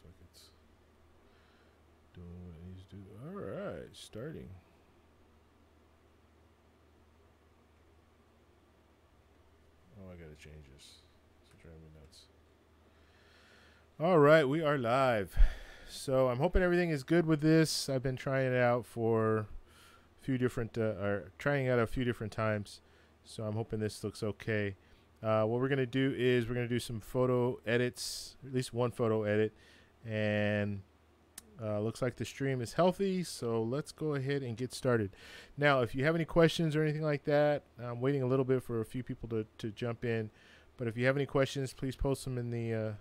Looks like it's doing what it needs to do. All right, starting. Oh, I gotta change this. It's driving me nuts. All right, we are live. So I'm hoping everything is good with this. I've been trying it out for a few different, or trying it out a few different times. So I'm hoping this looks okay. What we're gonna do is we're gonna do some photo edits, at least one photo edit, and looks like the stream is healthy. So let's go ahead and get started. Now, if you have any questions or anything like that, I'm waiting a little bit for a few people to jump in. But if you have any questions, please post them in the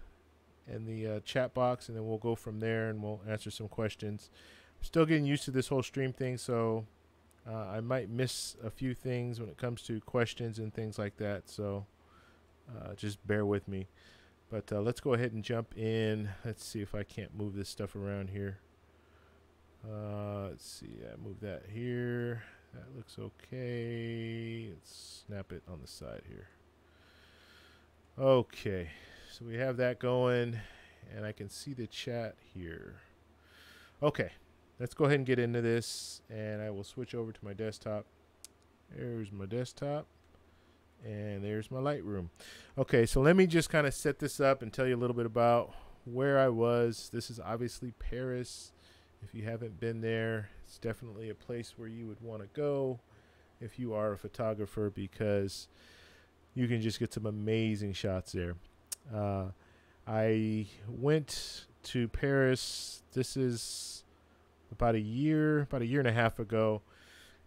chat box, and then we'll go from there and we'll answer some questions. I'm still getting used to this whole stream thing, so I might miss a few things when it comes to questions and things like that. So just bear with me. But let's go ahead and jump in. Let's see if I can't move this stuff around here. Let's see. I move that here. That looks okay. Let's snap it on the side here. Okay. So we have that going, and I can see the chat here. Okay. Let's go ahead and get into this, and I will switch over to my desktop. There's my desktop. And there's my Lightroom. Okay, so let me just kind of set this up and tell you a little bit about where I was. This is obviously Paris. If you haven't been there, it's definitely a place where you would want to go if you are a photographer, because you can just get some amazing shots there. I went to Paris. This is about a year and a half ago.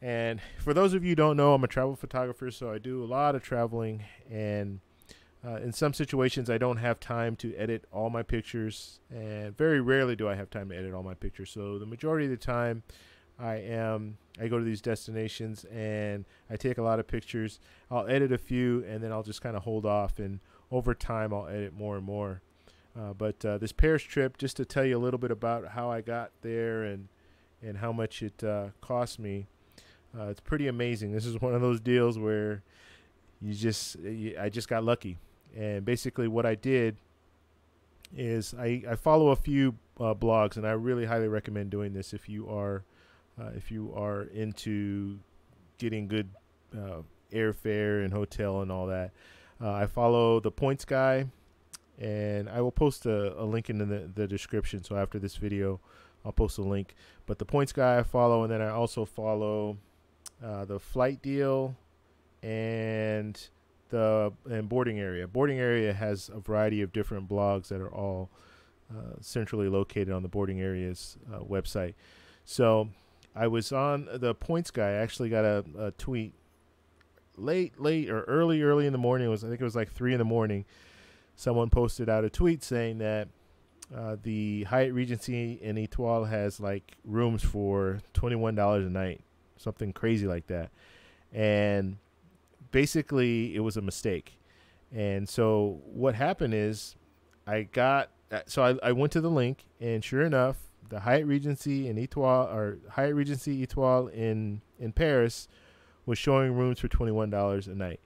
And for those of you who don't know, I'm a travel photographer, so I do a lot of traveling. And in some situations, I don't have time to edit all my pictures. And very rarely do I have time to edit all my pictures. So the majority of the time, I go to these destinations and I take a lot of pictures. I'll edit a few, and then I'll just kind of hold off. And over time, I'll edit more and more. But this Paris trip, just to tell you a little bit about how I got there and how much it cost me. It's pretty amazing. This is one of those deals where I just got lucky. And basically what I did is I follow a few blogs, and I really highly recommend doing this if you are into getting good airfare and hotel and all that. I follow the Points Guy, and I will post a link in the description. So after this video, I'll post a link. But the Points Guy I follow, and then I also follow the Flight Deal and Boarding Area. Boarding Area has a variety of different blogs that are all centrally located on the Boarding Area's website. So I was on the Points Guy. I actually got a tweet late or early in the morning. I think it was like 3 in the morning. Someone posted out a tweet saying that the Hyatt Regency in Etoile has like rooms for $21 a night. Something crazy like that. And basically it was a mistake. And so what happened is I went to the link, and sure enough, the Hyatt Regency in Etoile, or Hyatt Regency Etoile in Paris, was showing rooms for $21 a night.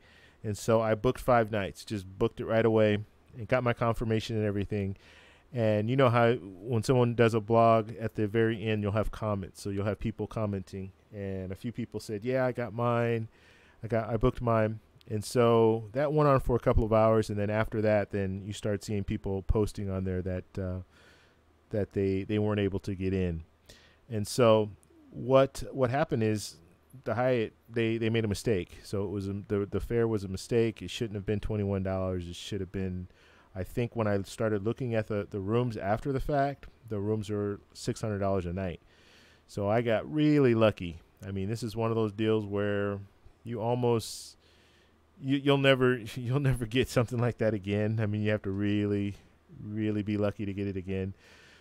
And so I booked 5 nights, just booked it right away, and got my confirmation and everything. And you know how when someone does a blog, at the very end, you'll have comments. So you'll have people commenting. And a few people said, yeah, I got mine. I booked mine. And so that went on for a couple of hours. And then after that, then you start seeing people posting on there that they weren't able to get in. And so what happened is the Hyatt, they made a mistake. So it was the fare was a mistake. It shouldn't have been $21. It should have been, I think when I started looking at the rooms after the fact, the rooms are $600 a night. So I got really lucky. I mean, this is one of those deals where you almost you'll never get something like that again. I mean, you have to really be lucky to get it again.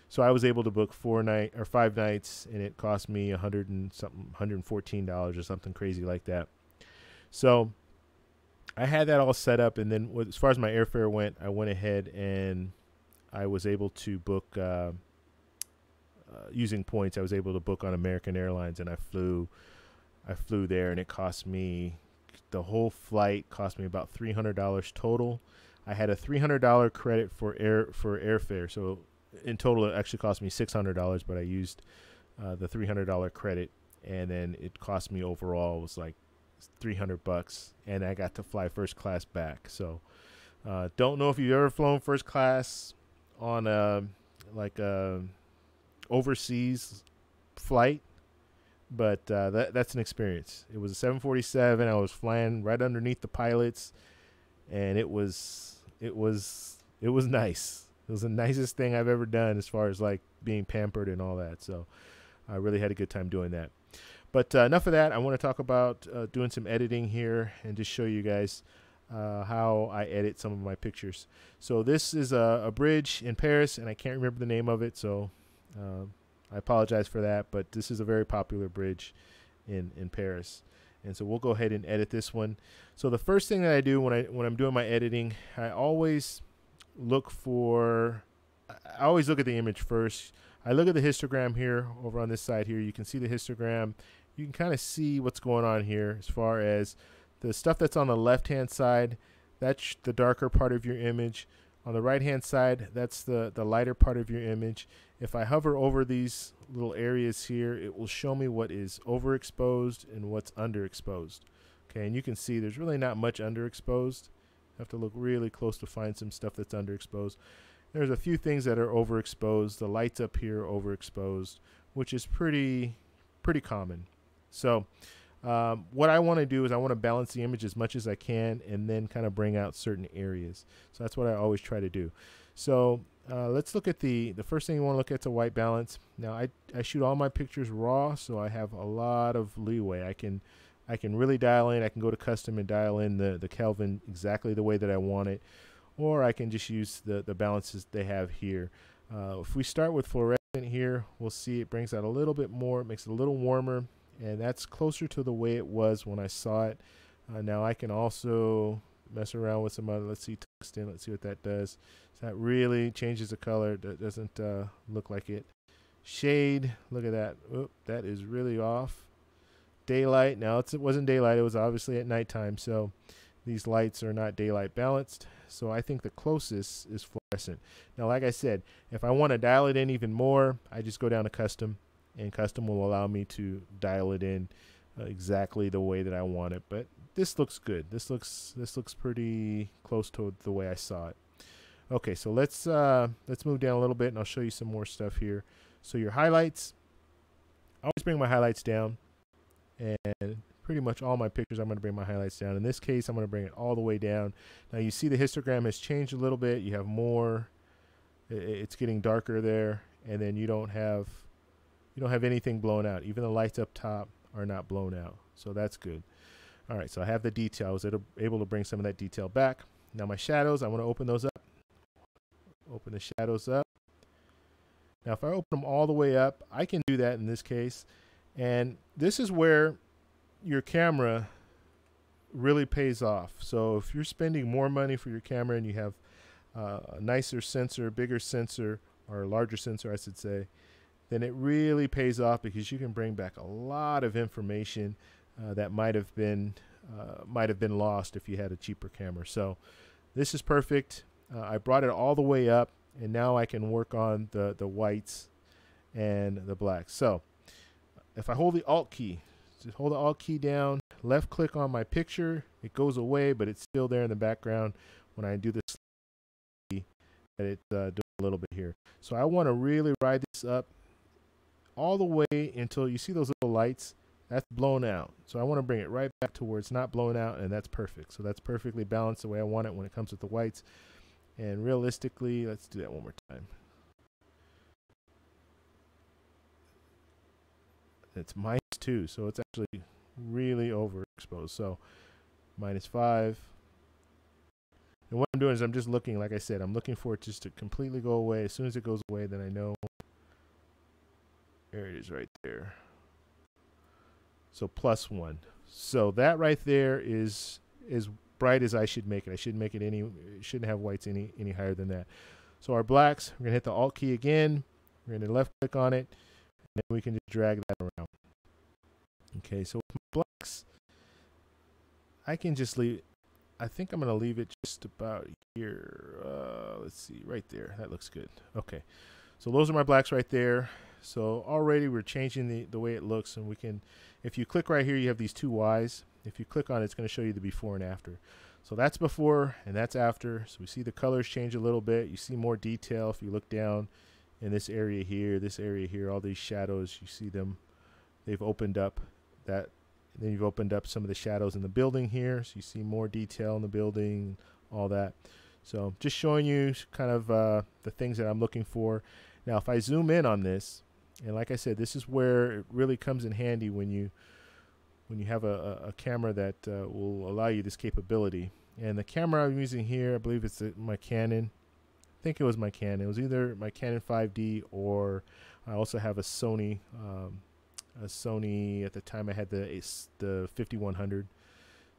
So I was able to book 5 nights, and it cost me $114 or something crazy like that. So I had that all set up, and then as far as my airfare went, I went ahead and I was able to book using points. I was able to book on American Airlines, and I flew there, and it cost me, the whole flight cost me about $300 total. I had a $300 credit for airfare, so in total, it actually cost me $600, but I used the $300 credit, and then it cost me overall was like $300, and I got to fly first class back. So don't know if you've ever flown first class on a overseas flight, but that's an experience. It was a 747. I was flying right underneath the pilots, and it was nice. It was the nicest thing I've ever done as far as like being pampered and all that. So I really had a good time doing that. But enough of that. I want to talk about doing some editing here and just show you guys how I edit some of my pictures. So this is a bridge in Paris, and I can't remember the name of it, so I apologize for that. But this is a very popular bridge in Paris, and so we'll go ahead and edit this one. So the first thing that I do when I'm doing my editing, I always look at the image first. I look at the histogram here over on this side here. You can see the histogram. You can kind of see what's going on here as far as the stuff that's on the left-hand side. That's the darker part of your image. On the right-hand side, that's the lighter part of your image. If I hover over these little areas here, it will show me what is overexposed and what's underexposed. Okay, and you can see there's really not much underexposed. You have to look really close to find some stuff that's underexposed. There's a few things that are overexposed. The lights up here are overexposed, which is pretty common. So what I want to do is I want to balance the image as much as I can and then kind of bring out certain areas. So that's what I always try to do. So let's look at the first thing you want to look at is a white balance. Now I shoot all my pictures raw, so I have a lot of leeway. I can really dial in. I can go to custom and dial in the Kelvin exactly the way that I want it, or I can just use the balances they have here. If we start with fluorescent here, we'll see it brings out a little bit more. It makes it a little warmer, and that's closer to the way it was when I saw it. Now I can also mess around with some other, let's see, tungsten. Let's see what that does. So that really changes the color. That doesn't look like it. Shade, look at that. Oop, that is really off. Daylight, now it wasn't daylight. It was obviously at nighttime, so these lights are not daylight balanced. So I think the closest is fluorescent. Now, like I said, if I want to dial it in even more, I just go down to custom, and custom will allow me to dial it in exactly the way that I want it. But this looks good. This looks pretty close to the way I saw it. Okay, so let's move down a little bit, and I'll show you some more stuff here. So your highlights, I always bring my highlights down, and pretty much all my pictures I'm going to bring my highlights down. In this case, I'm going to bring it all the way down. Now you see the histogram has changed a little bit. You have more, it's getting darker there, and then you don't have anything blown out. Even the lights up top are not blown out, so that's good. All right, so I have the detail. I was able to bring some of that detail back. Now my shadows, I want to open those up. Open the shadows up. Now if I open them all the way up, I can do that in this case. And this is where your camera really pays off. So if you're spending more money for your camera and you have a nicer sensor, bigger sensor, or a larger sensor, I should say, then it really pays off because you can bring back a lot of information that might have been lost if you had a cheaper camera. So this is perfect. I brought it all the way up, and now I can work on the whites and the blacks. So if I hold the Alt key, just hold the Alt key down, left click on my picture, it goes away, but it's still there in the background when I do this. It doing a little bit here. So I want to really ride this up all the way until you see those little lights. That's blown out. So I want to bring it right back to where it's not blown out, and that's perfect. So that's perfectly balanced the way I want it when it comes with the whites. And realistically, let's do that one more time. It's -2, so it's actually really overexposed. So -5. And what I'm doing is I'm just looking, like I said, I'm looking for it just to completely go away. As soon as it goes away, then I know. There it is right there. So +1. So that right there is as bright as I should make it. I shouldn't make it shouldn't have whites any higher than that. So our blacks, we're gonna hit the Alt key again. We're gonna left click on it, and then we can just drag that around. Okay, so with my blacks, I can just leave. I think I'm gonna leave it just about here. Let's see, right there. That looks good. Okay, So those are my blacks right there. So already we're changing the way it looks, and we can, if you click right here, you have these two Y's. If you click on it, it's going to show you the before and after. So that's before and that's after. So we see the colors change a little bit. You see more detail if you look down in this area here, all these shadows, you see them. They've opened up that. Then you've opened up some of the shadows in the building here. So you see more detail in the building, all that. So just showing you kind of the things that I'm looking for. Now, if I zoom in on this, and like I said, this is where it really comes in handy when you have a camera that will allow you this capability. And the camera I'm using here, I believe it's my Canon. I think it was my Canon. It was either my Canon 5D, or I also have a Sony. At the time I had the 5100.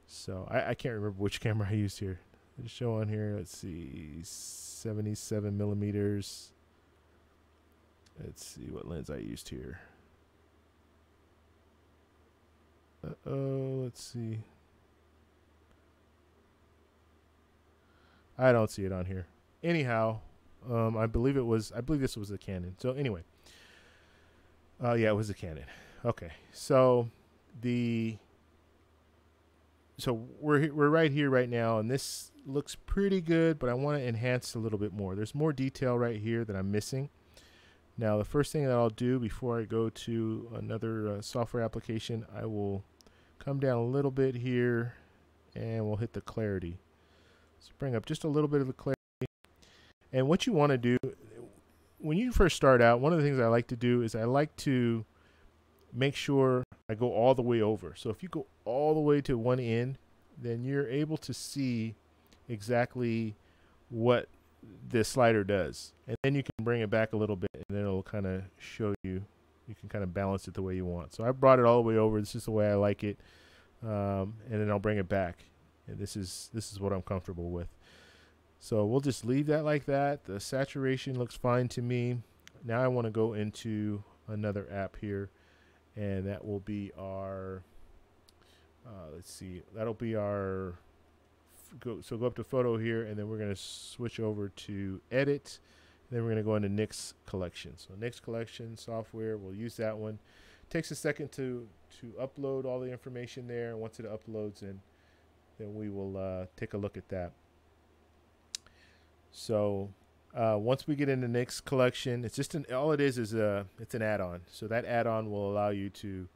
So I can't remember which camera I used here. Let's show on here. Let's see, 77 millimeters. Let's see what lens I used here. Let's see. I don't see it on here. Anyhow, I believe this was a Canon. So anyway, yeah, it was a Canon. Okay, so we're right here right now, and this looks pretty good, but I want to enhance a little bit more. There's more detail right here that I'm missing. Now, the first thing that I'll do before I go to another software application, I will come down a little bit here, and we'll hit the clarity. Let's bring up just a little bit of the clarity. And what you want to do when you first start out, one of the things I like to do is I like to make sure I go all the way over. So if you go all the way to one end, then you're able to see exactly what this slider does. And then you can bring it back a little bit, and then it'll kind of show you. You can kind of balance it the way you want. So I brought it all the way over. This is the way I like it. And then I'll bring it back. And this is what I'm comfortable with. So we'll just leave that like that. The saturation looks fine to me. Now I want to go into another app here, and that will be our, let's see, that'll be our, go up to photo here, and then we're going to switch over to edit. Then we're going to go into Nix collection. So Nix collection software, we'll use that one. It takes a second to upload all the information there. And once it uploads, then we will take a look at that. So once we get into Nix collection, it's just all it is it's an add-on. So that add-on will allow you to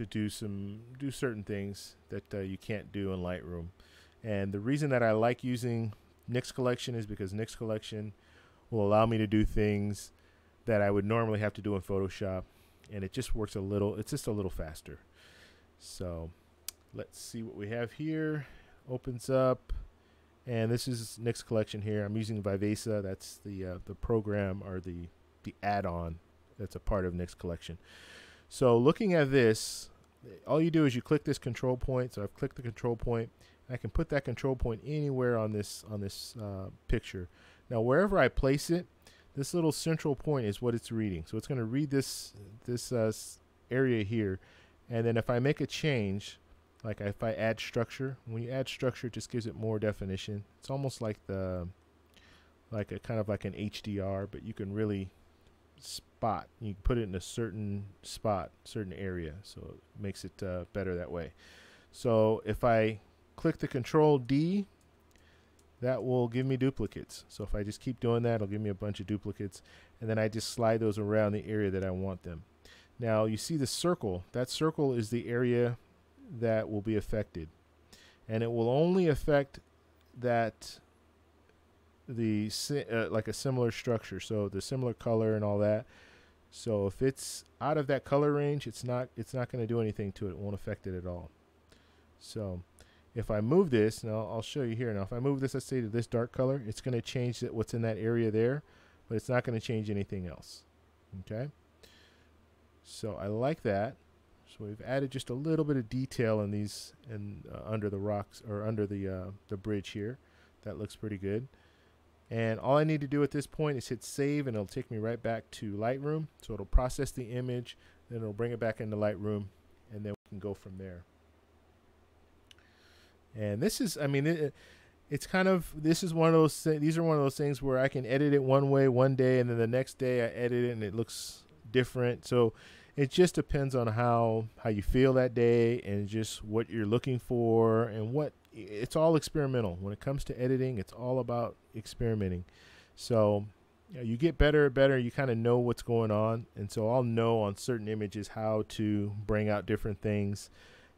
do certain things that you can't do in Lightroom. And the reason that I like using Nix collection is because Nix collection will allow me to do things that I would normally have to do in Photoshop, and it just works it's just a little faster. So let's see what we have here. Opens up. And this is Nix collection here. I'm using Vivesa. That's the program, or the add-on that's a part of Nix collection. So looking at this, all you do is you click this control point. So I've clicked the control point. I can put that control point anywhere on this picture. Now wherever I place it, this little central point is what it's reading. So it's going to read this area here, and then if I make a change, like if I add structure, when you add structure, it just gives it more definition. It's almost like kind of like an HDR, but you can really spot. You can put it in a certain spot, certain area, so it makes it better that way. So if I click the Control D, that will give me duplicates. So if I just keep doing that, it'll give me a bunch of duplicates, and then I just slide those around the area that I want them. Now you see the circle. That circle is the area that will be affected, and it will only affect that like a similar structure, so the similar color and all that. So if it's out of that color range, it's not going to do anything to it. It won't affect it at all. So if I move this, now I'll show you here. Now if I move this, let's say to this dark color, it's going to change what's in that area there, but it's not going to change anything else. Okay, so I like that. So we've added just a little bit of detail in these, under the rocks, or under the bridge here. That looks pretty good. And all I need to do at this point is hit save, and it'll take me right back to Lightroom. So it'll process the image, then it'll bring it back into Lightroom, and then we can go from there. And this is, I mean, it's kind of, this is one of those these are one of those things where I can edit it one way one day, and then the next day I edit it and it looks different. So it just depends on how you feel that day, and just what you're looking for, and what, it's all experimental when it comes to editing. It's all about experimenting. So you get better and better. You kind of know what's going on, and so I'll know on certain images how to bring out different things,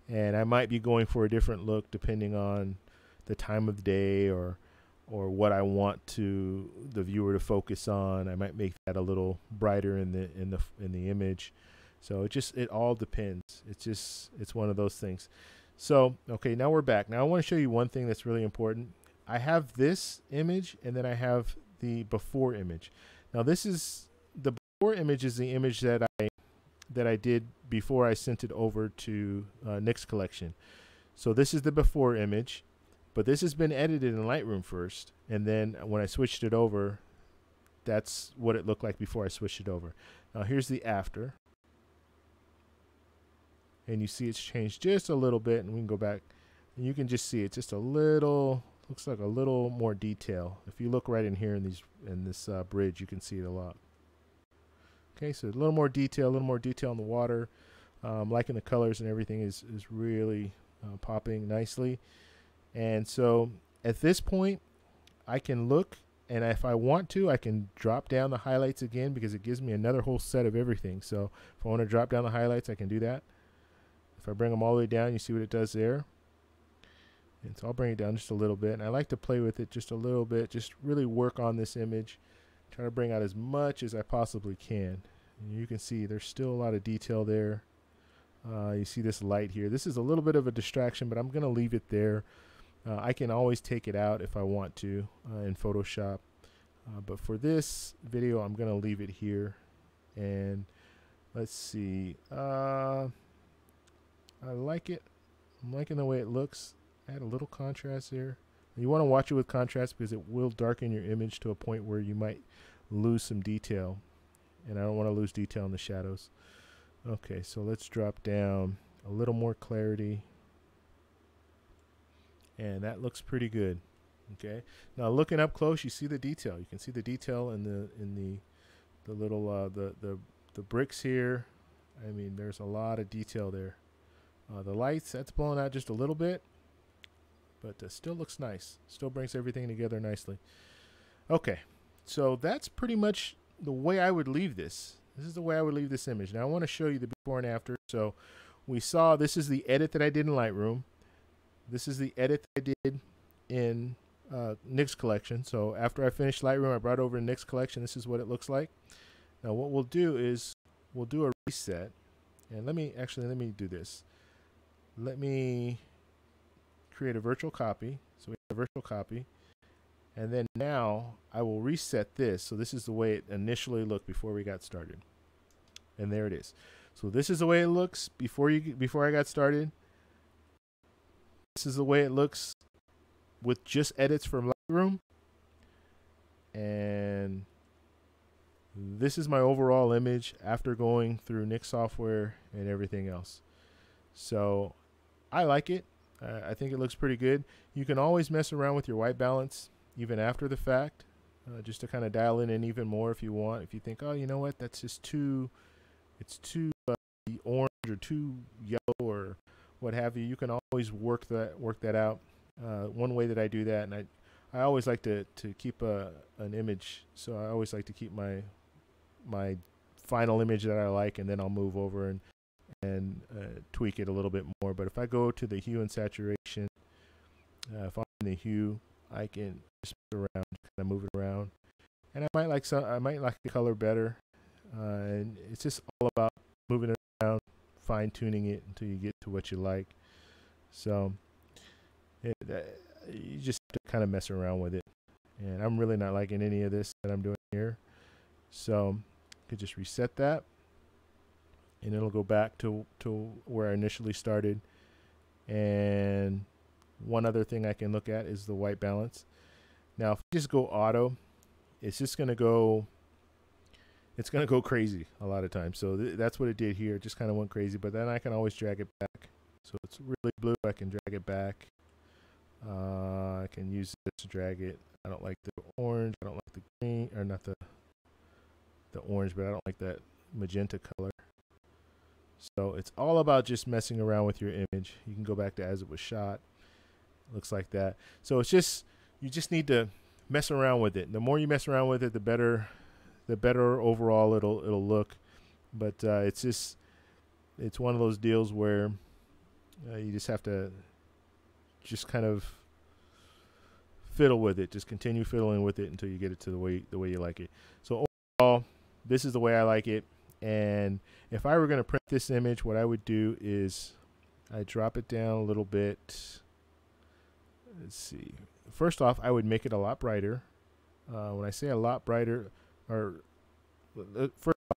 and I might be going for a different look depending on the time of day, or what I want the viewer to focus on. I might make that a little brighter in the image. So it all depends. It's one of those things. So okay, now we're back. Now I want to show you one thing that's really important. I have this image, and then I have the before image. Now the before image is the image that I did before I sent it over to Nick's collection. So this is the before image, but this has been edited in Lightroom first, and then when I switched it over, that's what it looked like before I switched it over. Now here's the after, and you see it's changed just a little bit, and we can go back and you can just see it's just a little, looks like a little more detail. If you look right in here in this bridge, you can see it a lot. Okay, so a little more detail in the water. Liking the colors and everything is really popping nicely. And so at this point, I can look, and if I want to, I can drop down the highlights again, because it gives me another whole set of everything. So if I want to drop down the highlights, I can do that. If I bring them all the way down, you see what it does there. And so I'll bring it down just a little bit, and I like to play with it just a little bit, just really work on this image, try to bring out as much as I possibly can. And you can see there's still a lot of detail there. You see this light here. This is a little bit of a distraction, but I'm going to leave it there. I can always take it out if I want to in Photoshop. But for this video, I'm going to leave it here. And let's see. I like it. I'm liking the way it looks. Add a little contrast there. You want to watch it with contrast, because it will darken your image to a point where you might lose some detail. And I don't want to lose detail in the shadows. Okay, so let's drop down a little more clarity. And that looks pretty good. Okay. Now looking up close, you see the detail. You can see the detail in the little the bricks here. I mean, there's a lot of detail there. The lights, that's blowing out just a little bit, but still looks nice. Still brings everything together nicely. Okay, so that's pretty much the way I would leave this. This is the way I would leave this image. Now I want to show you the before and after. So we saw this is the edit that I did in Lightroom. This is the edit that I did in Nick's collection. So after I finished Lightroom, I brought over Nick's collection. This is what it looks like. Now what we'll do is we'll do a reset. And let me do this. Let me create a virtual copy. So we have a virtual copy. And then now I will reset this. So this is the way it initially looked before we got started. And there it is. So this is the way it looks before I got started. This is the way it looks with just edits from Lightroom. And this is my overall image after going through Nick's software and everything else. So I like it. I think it looks pretty good. You can always mess around with your white balance even after the fact, just to kind of dial in even more if you want. If you think, oh, you know what, that's just it's too orange or too yellow or what have you, you can always work that out. One way that I do that, and I always like to keep an image, so I always like to keep my final image that I like, and then I'll move over and tweak it a little bit more. But if I go to the hue and saturation, if I'm in the hue, I can just move around, kind of move it around, and I might like the color better. And it's just all about moving it around, fine tuning it until you get to what you like. So you just have to kind of mess around with it. And I'm really not liking any of this that I'm doing here. So I could just reset that, and it'll go back to where I initially started. And one other thing I can look at is the white balance. Now if I just go auto, it's just going to go crazy a lot of times. So that's what it did here. It just kind of went crazy, but then I can always drag it back. So it's really blue, I can drag it back I can use this to drag it. I don't like the orange. I don't like the green, or not the orange, but I don't like that magenta color. So it's all about just messing around with your image. You can go back to as it was shot. Looks like that. So it's just, you just need to mess around with it. The more you mess around with it, the better overall it'll look. But it's one of those deals where you just have to just kind of fiddle with it. Just continue fiddling with it until you get it to the way you like it. So overall, this is the way I like it. And if I were going to print this image, what I would do is I drop it down a little bit. Let's see. First off, I would make it a lot brighter. When I say a lot brighter, or first off,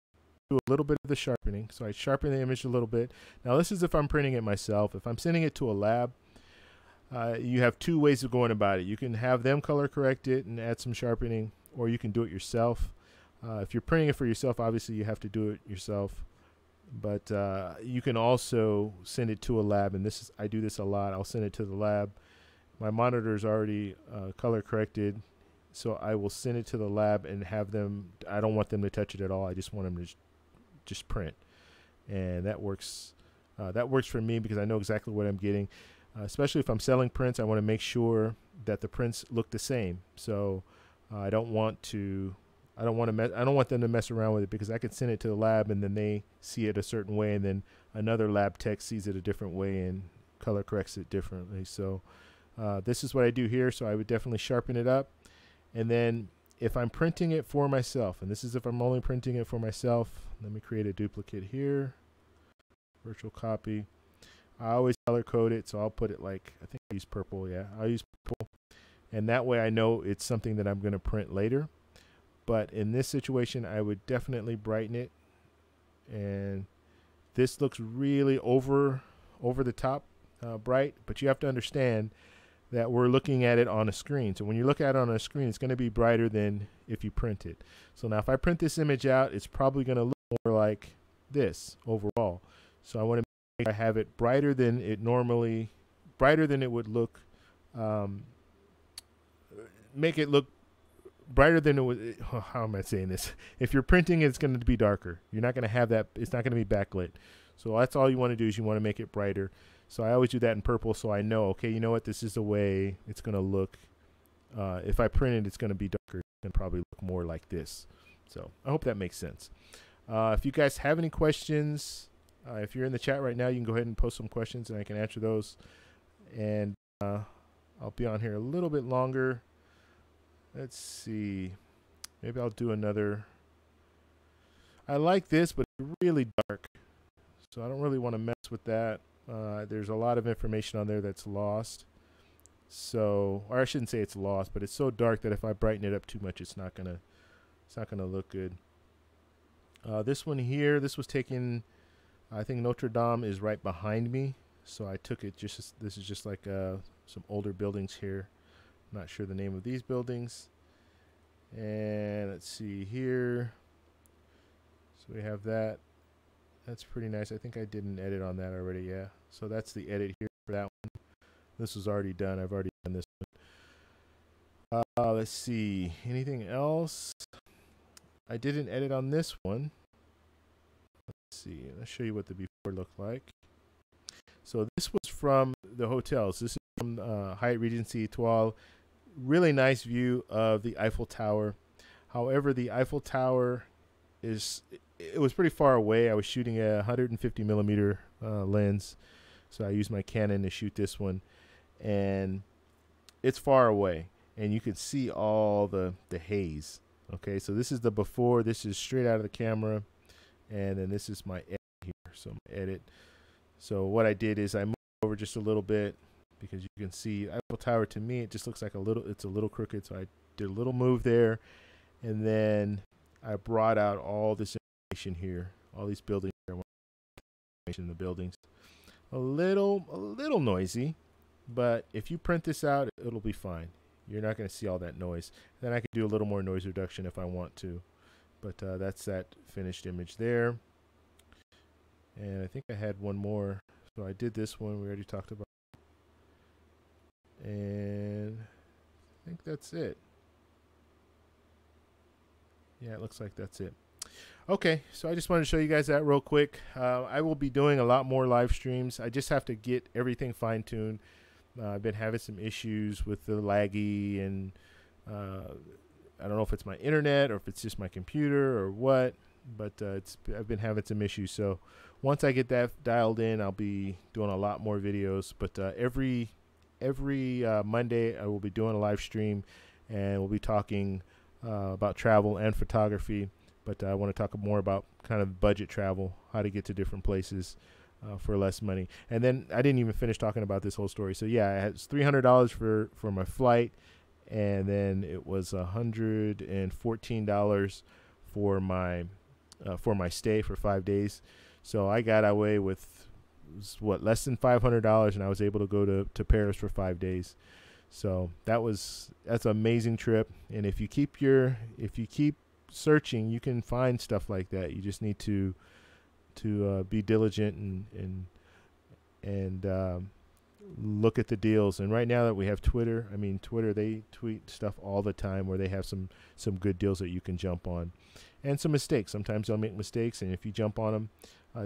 do a little bit of the sharpening. So I sharpen the image a little bit. Now this is if I'm printing it myself. If I'm sending it to a lab, you have two ways of going about it. You can have them color correct it and add some sharpening, or you can do it yourself. If you're printing it for yourself, obviously you have to do it yourself. But you can also send it to a lab, and I do this a lot. I'll send it to the lab. My monitor is already color corrected, so I will send it to the lab and have them. I don't want them to touch it at all. I just want them to just print, and that works. That works for me because I know exactly what I'm getting. Especially if I'm selling prints, I want to make sure that the prints look the same. So I don't want them to mess around with it, because I could send it to the lab and then they see it a certain way, and then another lab tech sees it a different way and color corrects it differently. So this is what I do here. So I would definitely sharpen it up. And then if I'm printing it for myself, and this is if I'm only printing it for myself, let me create a duplicate here, virtual copy. I always color code it, so I'll put it like, I think I use purple. Yeah, I'll use purple. And that way I know it's something that I'm going to print later. But in this situation, I would definitely brighten it. And this looks really over the top bright, but you have to understand that we're looking at it on a screen. So when you look at it on a screen, it's going to be brighter than if you print it. So now if I print this image out, it's probably going to look more like this overall. So I want to make sure I have it brighter than it would look, make it look brighter than it would. How am I saying this? If you're printing, it's going to be darker. You're not going to have that. It's not going to be backlit. So that's all you want to do, is you want to make it brighter. So I always do that in purple, so I know, okay, you know what, this is the way it's going to look. If I print it, it's going to be darker. It's going to probably look more like this. So I hope that makes sense. If you guys have any questions, if you're in the chat right now, you can go ahead and post some questions and I can answer those. And I'll be on here a little bit longer. Let's see. Maybe I'll do another. I like this, but it's really dark, so I don't really want to mess with that. There's a lot of information on there that's lost. So, or I shouldn't say it's lost, but it's so dark that if I brighten it up too much, it's not gonna look good. This one here, this was taken, I think Notre Dame is right behind me, so I took it this is just like some older buildings here. I'm not sure the name of these buildings. And let's see here. So we have that. That's pretty nice. I think I did an edit on that already, yeah. So that's the edit here for that one. This was already done. I've already done this one. Let's see. Anything else? I did an edit on this one. Let's see. Let's show you what the before looked like. So this was from the hotels. This is from Hyatt Regency Étoile. Really nice view of the Eiffel Tower. However, the Eiffel Tower it was pretty far away. I was shooting a 150 millimeter lens, so I used my Canon to shoot this one, and it's far away, and you can see all the haze. Okay, so this is the before. This is straight out of the camera, and then this is my edit here. So my edit. So what I did is I moved over just a little bit, because you can see Eiffel Tower, to me it just looks like it's a little crooked, so I did a little move there, and then I brought out all this information here, all these buildings here. Information in the buildings. A little noisy, but if you print this out, it'll be fine. You're not going to see all that noise. Then I could do a little more noise reduction if I want to, but that's that finished image there. And I think I had one more. So I did this one. We already talked about. And I think that's it. Yeah, it looks like that's it. Okay, so I just wanted to show you guys that real quick. I will be doing a lot more live streams. I just have to get everything fine-tuned. I've been having some issues with the laggy, and I don't know if it's my internet or if it's just my computer or what, but I've been having some issues. So once I get that dialed in, I'll be doing a lot more videos. But every Monday, I will be doing a live stream, and we'll be talking about travel and photography. But I want to talk more about kind of budget travel, how to get to different places for less money. And then I didn't even finish talking about this whole story. So yeah, I had $300 for my flight, and then it was $114 for my stay for 5 days. So I got away with less than $500, and I was able to go to Paris for 5 days. So that's an amazing trip. And if you keep searching, you can find stuff like that. You just need to be diligent and look at the deals. And right now that we have Twitter, I mean, Twitter, they tweet stuff all the time where they have some good deals that you can jump on, and some mistakes. Sometimes they'll make mistakes, and if you jump on them,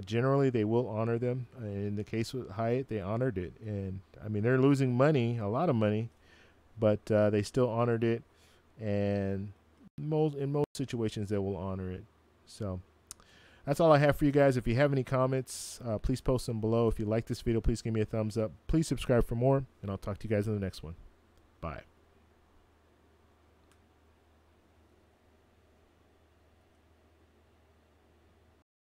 generally they will honor them. In the case with Hyatt, they honored it, and I mean, they're losing money, a lot of money, but they still honored it, and in most situations they will honor it. So that's all I have for you guys. If you have any comments, please post them below. If you like this video, please give me a thumbs up. Please subscribe for more, and I'll talk to you guys in the next one. Bye.